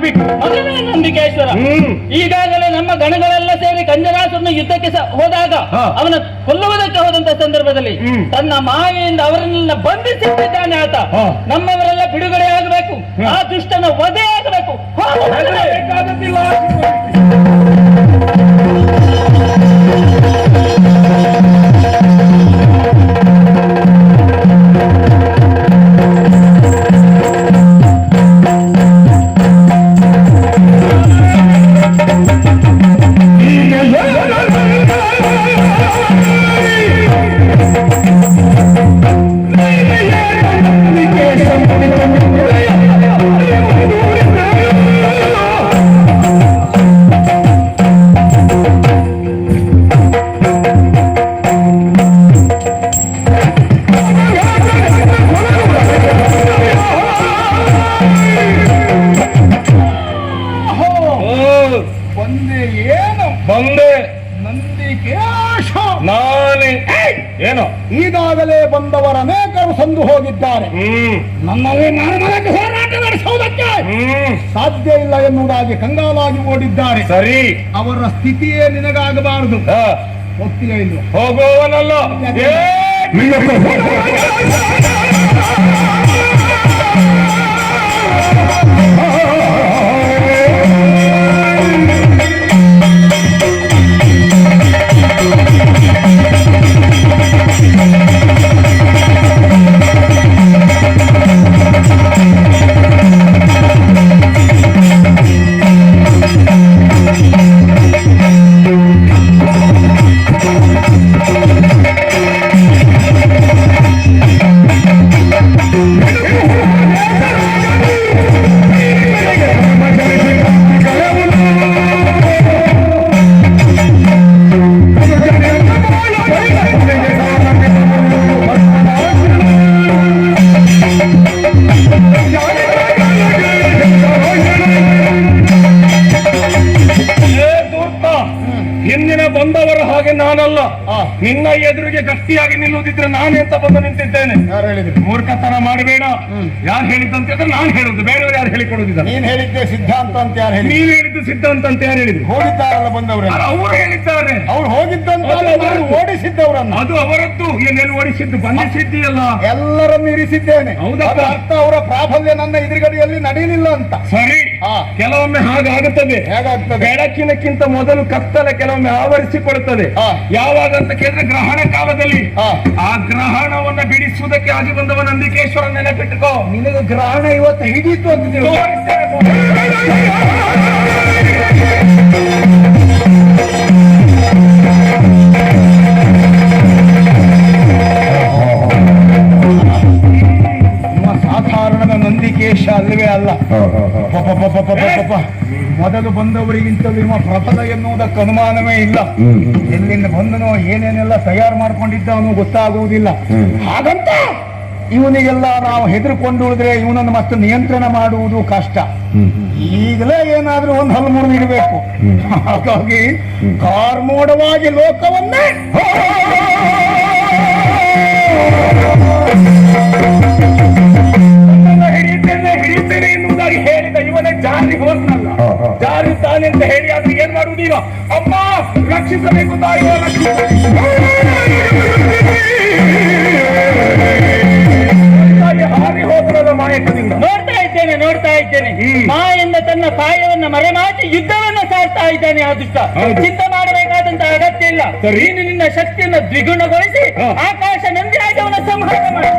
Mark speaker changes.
Speaker 1: ಆಗಬೇಕು.
Speaker 2: ನಂಬಿಕೇಶ್ವರ ಈಗಾಗಲೇ ನಮ್ಮ ಗಣಗಳೆಲ್ಲ ಸೇರಿ ಕಂಜರಾಸುರನ ಯುದ್ಧಕ್ಕೆ ಹೋದಾಗ ಅವನ ಕೊಲ್ಲುವುದಕ್ಕೆ ಹೋದಂತ ಸಂದರ್ಭದಲ್ಲಿ ತನ್ನ ಮಾಯೆಯಿಂದ ಅವರನ್ನೆಲ್ಲ ಬಂಧಿಸಿದ್ದಾನೆ ಆತ. ನಮ್ಮವರೆಲ್ಲ ಬಿಡುಗಡೆ ಆಗಬೇಕು, ಆ ದುಷ್ಟನ ವಧೆ ಆಗಬೇಕು.
Speaker 1: ಏನು
Speaker 3: ಈಗಾಗಲೇ ಬಂದವರ ಅನೇಕರು ಸಂದು ಹೋಗಿದ್ದಾರೆ. ನನ್ನಲ್ಲಿ ಮರಣಕ್ಕೆ ಹೋರಾಟ ನಡೆಸುವುದಕ್ಕೆ ಸಾಧ್ಯ ಇಲ್ಲ ಎನ್ನುವುದಾಗಿ ಕಂಗಾಲಾಗಿ ಓಡಿದ್ದಾರೆ.
Speaker 1: ಸರಿ,
Speaker 3: ಅವರ ಸ್ಥಿತಿಯೇ ನಿನಗಾಗಬಾರದು. ಹೋಗ್ತೀಯ ಇಲ್ಲ?
Speaker 1: ಹೋಗುವವನಲ್ಲ. ಬಂದವರ ಹಾಗೆ ನಾನಲ್ಲ. ನಿನ್ನ ಎದುರಿಗೆ ಗಟ್ಟಿಯಾಗಿ ನಿಲ್ಲುವುದಿದ್ರೆ ನಾನು ಎಂತ ಬಂದು ನಿಂತಿದ್ದೇನೆ.
Speaker 3: ಯಾರು ಹೇಳಿದ್ರು?
Speaker 1: ಮೂರ್ಖತನ ಮಾಡಬೇಡ. ಯಾರು ಹೇಳಿದ್ದಂತ ನಾನು ಹೇಳುದು, ಬೇರೆಯವರು ಯಾರು ಹೇಳಿಕೊಡುದಿಲ್ಲ.
Speaker 3: ನೀನ್ ಹೇಳಿದ್ದೆ ಸಿದ್ಧಾಂತ ಅಂತ ಯಾರು ಹೇಳಿ?
Speaker 1: ನೀವ್ ಹೇಳಿದ್ದು ಸಿದ್ಧಾಂತ ಅಂತ ಯಾರು ಹೇಳಿದ್ರು?
Speaker 3: ಹೋಗಿದ್ದಾರಲ್ಲ ಬಂದವರು,
Speaker 1: ಅವರು ಹೇಳಿದ್ದಾರೆ.
Speaker 3: ಅವ್ರು ಹೋಗಿದ್ದಂತ ಓಡಿಸಿದ್ದವರನ್ನು.
Speaker 1: ಅದು ಅವರದ್ದು. ಏನೇನು ಓಡಿಸಿದ್ದು? ಬಂಧಿಸಿದ್ದೀಯಲ್ಲ,
Speaker 3: ಎಲ್ಲರನ್ನು ಇರಿಸಿದ್ದೇನೆ.
Speaker 1: ಹೌದಾ?
Speaker 3: ಅರ್ಥ ಅವರ ಪ್ರಾಬಲ್ಯ ನನ್ನ ಎದುರುಗಡೆಯಲ್ಲಿ ನಡೆಯಲಿಲ್ಲ ಅಂತ.
Speaker 1: ಸರಿ, ಕೆಲವೊಮ್ಮೆ ಹಾಗಾಗುತ್ತದೆ.
Speaker 3: ಹೇಗಾಗ್ತದೆ?
Speaker 1: ಬೆಳಕಿನಕ್ಕಿಂತ ಮೊದಲು ಕತ್ತಲೆ ಕೆಲವೊಮ್ಮೆ ಆವರಿಸಿಕೊಡುತ್ತದೆ. ಯಾವಾಗ ಅಂತ ಕೇಳಿದ್ರೆ ಗ್ರಹಣ ಕಾಲದಲ್ಲಿ. ಆ ಗ್ರಹಣವನ್ನ ಬಿಡಿಸುವುದಕ್ಕೆ ಆಗಿ ಬಂದವ ನಂದಿಕೇಶ್ವರ ನೆನಪಿಟ್ಟುಕೋ.
Speaker 3: ನಿನಗೆ ಗ್ರಹಣ ಇವತ್ತು ಹಿಡಿಯಿತು ಅಂತ ಸಾಧಾರಣದ ನಂದಿಕೇಶ ಅಲ್ಲವೇ ಅಲ್ಲ. ಮೊದಲು ಬಂದವರಿಗಿಂತಲೂ ಇವ ಪ್ರಬಲ ಎನ್ನುವುದಕ್ಕೆ ಅನುಮಾನವೇ ಇಲ್ಲ. ಎಲ್ಲಿಂದ ಬಂದನೋ ಏನೇನೆಲ್ಲ ತಯಾರು ಮಾಡ್ಕೊಂಡಿದ್ದಾನೋ ಗೊತ್ತಾಗುವುದಿಲ್ಲ. ಹಾಗಂತ ಇವನಿಗೆಲ್ಲ ನಾವು ಹೆದರ್ಕೊಂಡು ಉಳಿದ್ರೆ ಇವನನ್ನು ಮತ್ತೆ ನಿಯಂತ್ರಣ ಮಾಡುವುದು ಕಷ್ಟ. ಈಗಲೇ ಏನಾದ್ರೂ ಒಂದು ಹಲ್ಮೂರು ನೀಡಬೇಕು. ಹಾಗಾಗಿ ಕಾರ್ಮೋಡವಾಗಿ ಲೋಕವನ್ನೇ
Speaker 1: ಹಿಡಿತೇನೆ ಎನ್ನುವುದಾಗಿ ಹೇಳಿದ ಇವನೇ ಜಾರಿ ಹೋದ್ನಲ್ಲ. ಜಾರಿ ತಾನೆ ಅಂತ ಹೇಳಿ ಆದ್ರೆ ಏನ್ ಮಾಡುವುದೀಗ? ಅಮ್ಮ ರಕ್ಷಿಸಬೇಕು ತಾಯಿಯ ಹಾರಿ ಹೋದ್ರಲ್ಲ ಮಾಯಕದಿಂದ.
Speaker 2: ನೋಡ್ತಾ ಇದ್ದೇನೆ ಮಾಯಿಂದ ತನ್ನ ಕಾಯವನ್ನ ಮರೆಮಾಚಿ ಯುದ್ಧವನ್ನ ಸಾರ್ತಾ ಇದ್ದಾನೆ. ಆ ದುಷ್ಟ ಚಿಂತೆ ಮಾಡಬೇಕಾದಂತ ಅಗತ್ಯ ಇಲ್ಲ. ನೀನು ನಿನ್ನ ಶಕ್ತಿಯನ್ನು ದ್ವಿಗುಣಗೊಳಿಸಿ ಆಕಾಶ ನಂದಿಯಾಗಿ ಅವನ ಸಂಹಾರ ಮಾಡಿ